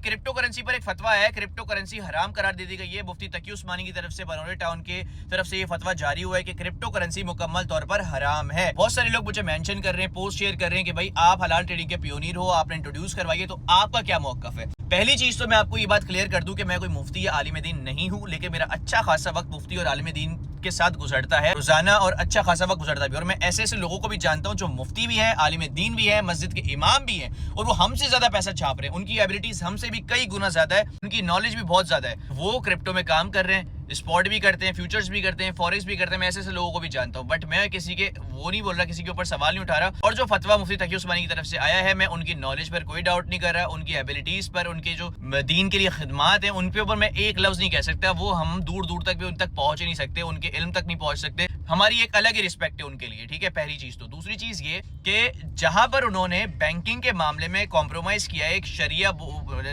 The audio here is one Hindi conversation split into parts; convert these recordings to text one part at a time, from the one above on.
क्रिप्टो करेंसी पर एक फतवा है, क्रिप्टो करेंसी हराम करार दे दी गई है। मुफ्ती तकी उस्मानी की तरफ से बनौरी टाउन के तरफ से ये फतवा जारी हुआ है कि क्रिप्टो करेंसी मुकम्मल तौर पर हराम है। बहुत सारे लोग मुझे मेंशन कर रहे हैं, पोस्ट शेयर कर रहे हैं कि भाई आप हलाल ट्रेडिंग के पियोनियर हो, आपने इंट्रोड्यूस करवाइए, तो आपका क्या मौकफ है। पहली चीज तो मैं आपको ये बात क्लियर कर दूं कि मैं कोई मुफ्ती या आलिम दीन नहीं हूं, लेकिन मेरा अच्छा खासा वक्त मुफ्ती और आलिम दीन के साथ गुजरता है रोजाना, और अच्छा खासा वक्त गुजरता भी। और मैं ऐसे ऐसे लोगों को भी जानता हूं जो मुफ्ती भी हैं, आलिम दीन भी हैं, मस्जिद के इमाम भी हैं, और वो हमसे ज्यादा पैसा छाप रहे हैं। उनकी एबिलिटीज हमसे भी कई गुना ज्यादा है, उनकी नॉलेज भी बहुत ज्यादा है। वो क्रिप्टो में काम कर रहे हैं, स्पॉट भी करते हैं, फ्यूचर्स भी करते हैं, फॉरेक्स भी करते हैं। मैं ऐसे ऐसे लोगों को भी जानता हूं, बट मैं किसी के वो नहीं बोल रहा, किसी के ऊपर सवाल नहीं उठा रहा। और जो फतवा मुफ्ती तकी उस्मानी की तरफ से आया है, मैं उनकी नॉलेज पर कोई डाउट नहीं कर रहा, उनकी एबिलिटीज पर, उनके जो दीन के लिए खिदमात हैं उन पे ऊपर मैं एक लफ्ज नहीं कह सकता। वो हम दूर दूर तक भी उन तक पहुंच ही नहीं सकते, उनके इल्म तक नहीं पहुंच सकते। हमारी एक अलग ही रिस्पेक्ट है उनके लिए, ठीक है, पहली चीज। तो दूसरी चीज ये कि जहां पर उन्होंने बैंकिंग के मामले में कॉम्प्रोमाइज किया है, एक शरिया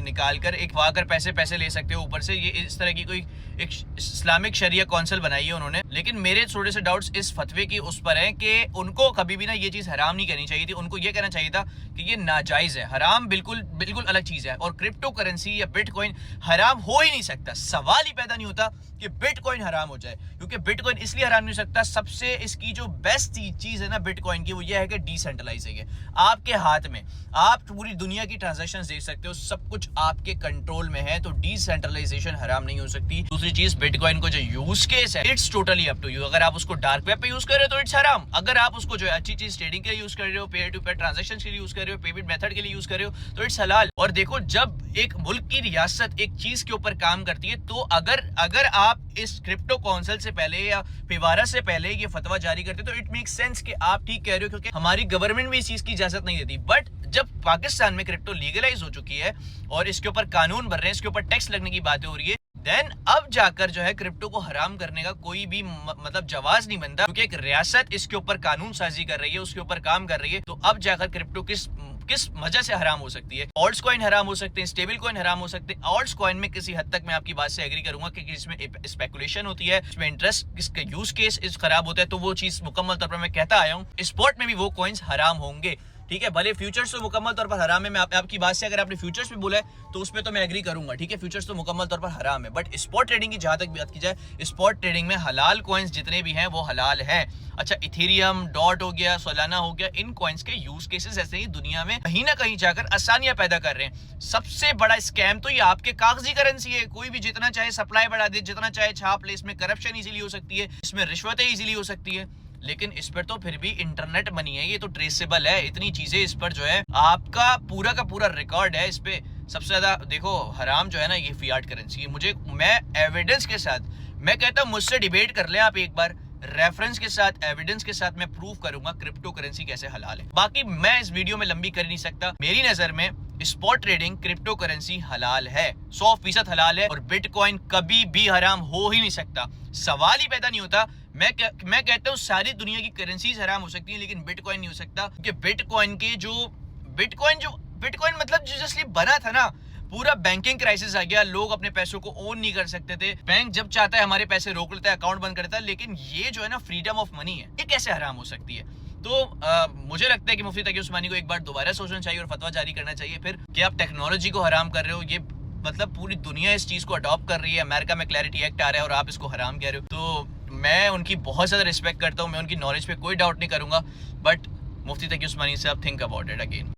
निकाल कर एक वाकर पैसे ले सकते हो ऊपर से, ये इस तरह की कोई एक इस्लामिक शरिया काउंसिल बनाई है उन्होंने। लेकिन मेरे थोड़े से डाउट्स इस फतवे की उस पर है कि उनको कभी भी ना ये चीज हराम नहीं कहनी चाहिए थी, उनको ये कहना चाहिए था कि ये नाजायज है। हराम बिल्कुल बिल्कुल अलग चीज है, और क्रिप्टो करेंसी या बिटकॉइन हराम हो ही नहीं सकता। सवाल ही पैदा नहीं होता कि बिटकॉइन हराम हो जाए, क्योंकि बिटकॉइन इसलिए हराम नहीं हो सकता, सबसे इसकी जो बेस्ट चीज है ना बिटकॉइन की, वो ये है कि डिसेंट्रलाइज है। आपके हाथ में, आप पूरी दुनिया की ट्रांजैक्शंस देख सकते हो, सब कुछ आपके कंट्रोल में है, तो डिसेंट्रलाइजेशन हराम नहीं हो सकती। दूसरी चीज, बिटकॉइन को जो यूज केस है, it's totally up to you. अगर आप उसको डार्क वेब पे यूज कर रहे हो तो इट्स हराम। अगर आप उसको जो है अच्छी चीज ट्रेडिंग के लिए यूज कर रहे हो, पेयर टू पेयर ट्रांजैक्शन के लिए यूज कर रहे हो, पेमेंट मेथड के लिए यूज कर रहे हो, तो इट्स हलाल। और देखो, जब एक मुल्क की रियासत एक चीज के ऊपर काम करती है, तो अगर आप इस क्रिप्टो काउंसिल से पहले या फिवारा से पहले ये फतवा जारी करते, तो इट मेक्स सेंस कि आप ठीक कह रहे हो, क्योंकि हमारी गवर्नमेंट भी इस चीज की इजाजत नहीं देती। बट जब पाकिस्तान में क्रिप्टो लीगलाइज हो चुकी है और इसके ऊपर कानून बन रहे हैं, इसके ऊपर टैक्स लगने की बातें हो रही है, देन अब जाकर जो है क्रिप्टो को हराम करने का कोई भी मतलब जवाज नहीं बनता, क्योंकि एक रियासत इसके ऊपर कानून साजी कर रही है, उसके ऊपर काम कर रही है। तो अब जाकर क्रिप्टो किस वजह से हराम हो सकती है। ऑल्ट्स कॉइन हराम हो सकते हैं, स्टेबल कॉइन हराम हो सकते हैं। ऑल्ट्स कॉइन में किसी हद तक मैं आपकी बात से एग्री करूंगा कि इसमें स्पेकुलेशन होती है, इसमें इंटरेस्ट, इसका यूज केस इस खराब होता है, तो वो चीज मुकम्मल तौर पर मैं कहता आया हूँ। स्पॉट में भी वो कॉइन्स हराम होंगे, ठीक है। भले फ्यूचर्स तो मुकम्मल तौर पर हराम है। मैं आपकी बात से, अगर आपने फ्यूचर्स भी बोला है तो उसमें तो मैं एग्री करूंगा, ठीक है, फ्यूचर्स तो मुकम्मल तौर पर हराम है। बट स्पॉट ट्रेडिंग की जहां तक बात की जाए, स्पॉट ट्रेडिंग में हलाल कॉइन्स जितने भी हैं वो हलाल हैं। अच्छा, इथेरियम, डॉट हो गया, सोलाना हो गया, इन कॉइन्स के यूज केसेस ऐसे ही दुनिया में कहीं ना कहीं जाकर आसानियां पैदा कर रहे हैं। सबसे बड़ा स्कैम तो ये आपके कागजी करेंसी है। कोई भी जितना चाहे सप्लाई बढ़ा दे, जितना चाहे छाप ले, इसमें करप्शन इजीली हो सकती है, इसमें रिश्वतें इजीली हो सकती है। लेकिन इस पर तो फिर भी इंटरनेट मनी है, ये तो ट्रेसेबल है, इतनी चीजें इस पर जो है, आपका पूरा का पूरा रिकॉर्ड है इस पे। सबसे ज्यादा देखो हराम जो है ना, ये फियाट करेंसी है। मैं एविडेंस के साथ, मैं कहता हूँ मुझसे डिबेट कर लें आप एक बार, रेफरेंस के साथ, एविडेंस के साथ मैं प्रूव करूंगा क्रिप्टो करेंसी कैसे हलाल है। बाकी मैं इस वीडियो में लंबी कर नहीं सकता। मेरी नजर में स्पॉट ट्रेडिंग क्रिप्टो करेंसी हलाल है, 100% हलाल है, और बिटकॉइन कभी भी हराम हो ही नहीं सकता। सवाल ही पैदा नहीं होता। मैं कहता हूँ सारी दुनिया की करेंसीज हराम हो सकती है, लेकिन बिटकॉइन नहीं हो सकता, क्योंकि बिटकॉइन मतलब जिसलिए बना था ना, पूरा बैंकिंग क्राइसिस आ गया, लोग अपने पैसों को ओन नहीं कर सकते थे, बैंक जब चाहता है हमारे पैसे रोक लेता है, अकाउंट बंद करता है। लेकिन ये जो है ना फ्रीडम ऑफ मनी है, ये कैसे हराम हो सकती है। तो मुझे लगता है कि मुफ्ती तकी उस्मानी को एक बार दोबारा सोचना चाहिए और फतवा जारी करना चाहिए फिर कि आप टेक्नोलॉजी को हराम कर रहे हो। ये मतलब पूरी दुनिया इस चीज को अडॉप्ट कर रही है, अमेरिका में क्लैरिटी एक्ट आ रहा है और आप इसको हराम कह रहे हो। तो मैं उनकी बहुत ज्यादा रिस्पेक्ट करता हूँ, मैं उनकी नॉलेज पे कोई डाउट नहीं करूंगा, बट मुफ्ती तकी उस्मानी से आप थिंक अबाउट इट अगेन।